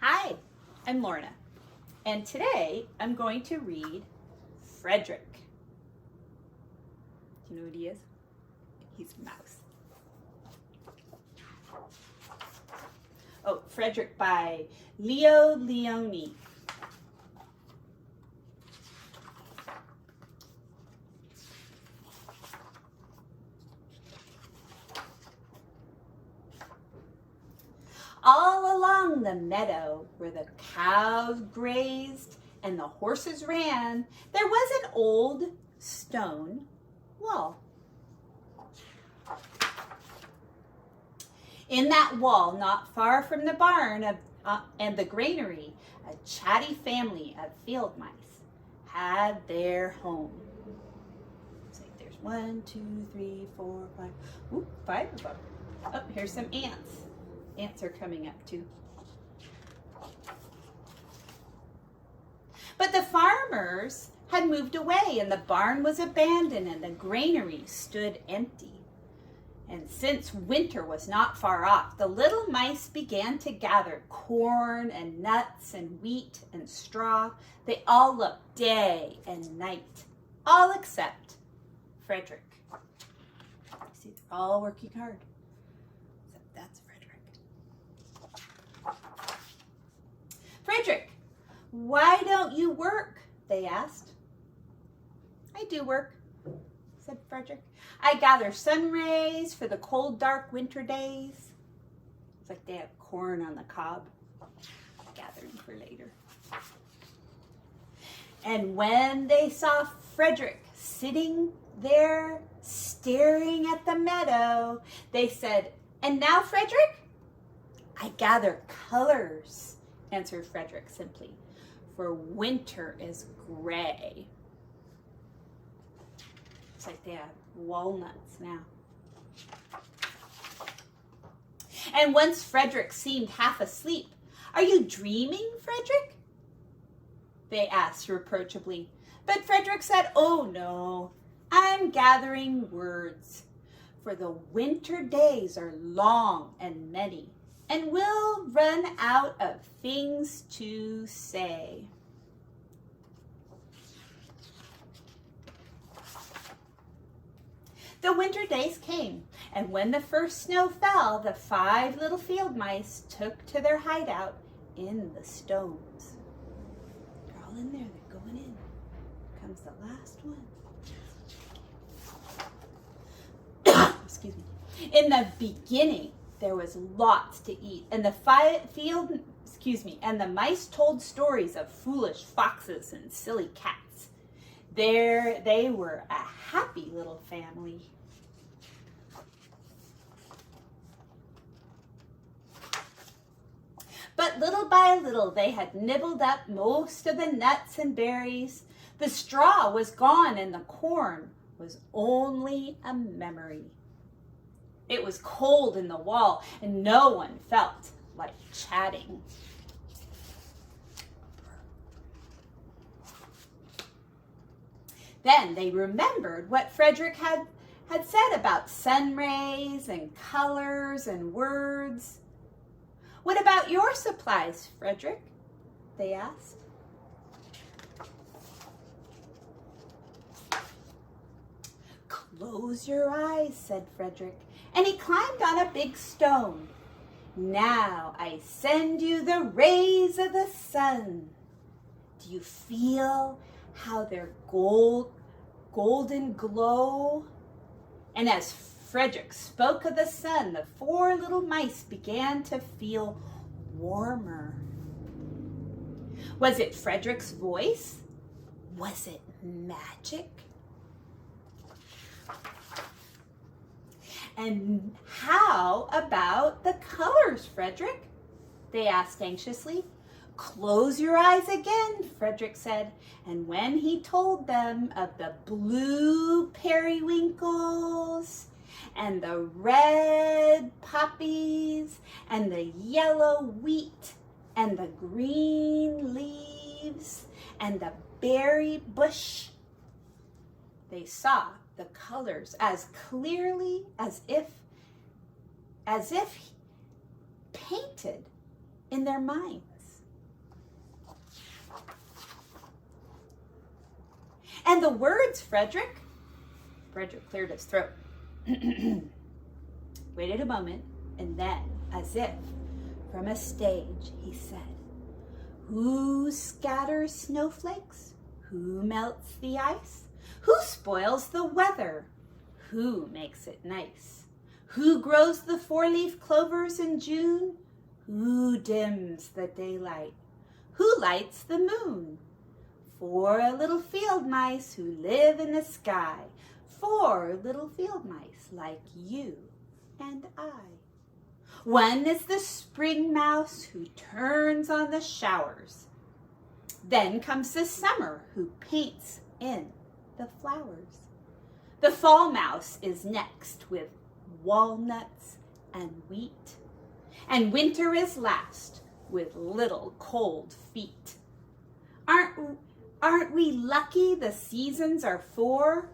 Hi, I'm Lorna, and today I'm going to read Frederick. Do you know what he is? He's a mouse. Oh, Frederick by Leo Leone. All along the meadow where the cows grazed and the horses ran, there was an old stone wall. In that wall, not far from the barn and the granary, a chatty family of field mice had their home. It's like there's 1, 2, 3, 4, 5. Ooh, 5 of them. Oh, here's some ants. Ants are coming up too. But the farmers had moved away and the barn was abandoned and the granary stood empty. And since winter was not far off, the little mice began to gather corn and nuts and wheat and straw. They all looked day and night, all except Frederick. See, they're all working hard. Except that's Frederick. Frederick, why don't you work? They asked. I do work, said Frederick. I gather sun rays for the cold, dark winter days. It's like they have corn on the cob, gathering for later. And when they saw Frederick sitting there staring at the meadow, they said, "And now, Frederick?" "I gather colors," answered Frederick simply, "for winter is gray." It's like they have walnuts now. And once Frederick seemed half asleep, "Are you dreaming, Frederick?" they asked reproachably. But Frederick said, "Oh no, I'm gathering words, for the winter days are long and many, and we'll run out of things to say." The winter days came, and when the first snow fell, the 5 little field mice took to their hideout in the stones. They're all in there, they're going in. Here comes the last one. Excuse me. In the beginning, there was lots to eat, and the mice told stories of foolish foxes and silly cats. There they were, a happy little family. But little by little, they had nibbled up most of the nuts and berries. The straw was gone and the corn was only a memory. It was cold in the wall and no one felt like chatting. Then they remembered what Frederick had said about sun rays and colors and words. "What about your supplies, Frederick?" they asked. "Close your eyes," said Frederick, and he climbed on a big stone. "Now I send you the rays of the sun. Do you feel how they're golden glow?" And as Frederick spoke of the sun, the 4 little mice began to feel warmer. Was it Frederick's voice? Was it magic? "And how about the colors, Frederick?" they asked anxiously. "Close your eyes again," Frederick said, and when he told them of the blue periwinkles and the red poppies and the yellow wheat and the green leaves and the berry bush, they saw the colors as clearly as if painted in their minds. And the words, Frederick? Frederick cleared his throat. Waited a moment, and then, as if from a stage, he said, "Who scatters snowflakes? Who melts the ice? Who spoils the weather? Who makes it nice? Who grows the four-leaf clovers in June? Who dims the daylight? Who lights the moon? 4 little field mice who live in the sky. 4 little field mice like you and I. One is the spring mouse who turns on the showers. Then comes the summer who paints in the flowers. The fall mouse is next with walnuts and wheat. And winter is last with little cold feet. Aren't we lucky the seasons are 4?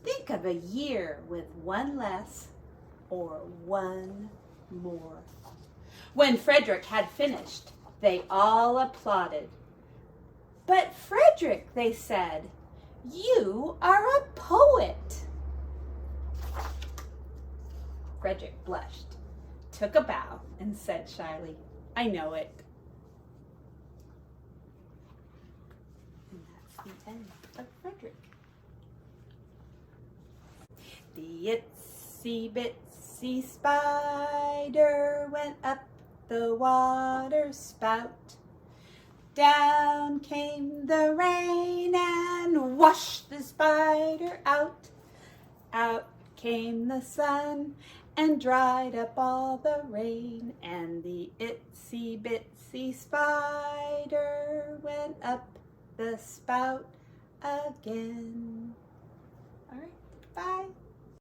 Think of a year with 1 less or 1 more." When Frederick had finished, they all applauded. "But Frederick," they said, "you are a poet." Frederick blushed, took a bow, and said shyly, "I know it." And that's the end of Frederick. The itsy bitsy spider went up the water spout. Down came the rain and washed the spider out. Out came the sun and dried up all the rain, and the itsy bitsy spider went up the spout again.